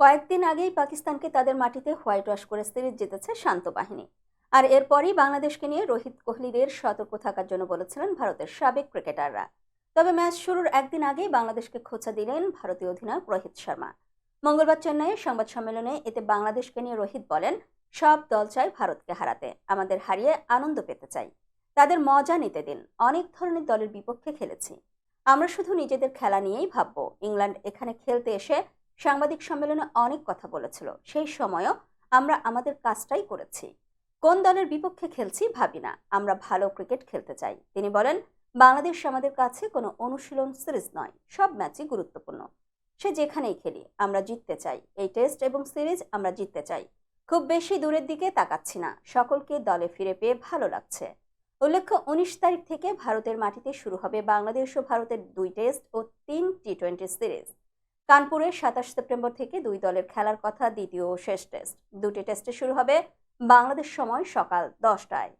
কয়েকদিন আগেই পাকিস্তানকে তাদের মাটিতে হোয়াইট ওয়াশ করে সিরিজ জিতেছে শান্ত বাহিনী। আর এরপরই বাংলাদেশকে নিয়ে রোহিত কোহলিদের সতর্ক থাকার জন্য বলেছিলেন ভারতের সাবেক ক্রিকেটাররা। তবে ম্যাচ শুরুর একদিন আগেই বাংলাদেশকে খোঁচা দিলেন ভারতীয় অধিনায়ক রোহিত শর্মা। মঙ্গলবার চেন্নাইয়ে সংবাদ সম্মেলনে এতে বাংলাদেশকে নিয়ে রোহিত বলেন, সব দল চাই ভারতকে হারাতে, আমাদের হারিয়ে আনন্দ পেতে চাই, তাদের মজা নিতে দিন। অনেক ধরনের দলের বিপক্ষে খেলেছি, আমরা শুধু নিজেদের খেলা নিয়েই ভাববো। ইংল্যান্ড এখানে খেলতে এসে সাংবাদিক সম্মেলনে অনেক কথা বলেছিল, সেই সময়ও আমরা আমাদের কাজটাই করেছি। কোন দলের বিপক্ষে খেলছি ভাবি না, আমরা ভালো ক্রিকেট খেলতে চাই। তিনি বলেন, বাংলাদেশ আমাদের কাছে কোনো অনুশীলন সিরিজ নয়, সব ম্যাচই গুরুত্বপূর্ণ। সে যেখানেই খেলি আমরা জিততে চাই, এই টেস্ট এবং সিরিজ আমরা জিততে চাই। খুব বেশি দূরের দিকে তাকাচ্ছি না, সকলকে দলে ফিরে পেয়ে ভালো লাগছে। উল্লেখ্য, 19 তারিখ থেকে ভারতের মাটিতে শুরু হবে বাংলাদেশ ও ভারতের 2 টেস্ট ও 3 টি-20 সিরিজ। কানপুরে 27 সেপ্টেম্বর থেকে দুই দলের খেলার কথা দ্বিতীয় ও শেষ টেস্ট। দুটি টেস্টে শুরু হবে বাংলাদেশ সময় সকাল 10টায়।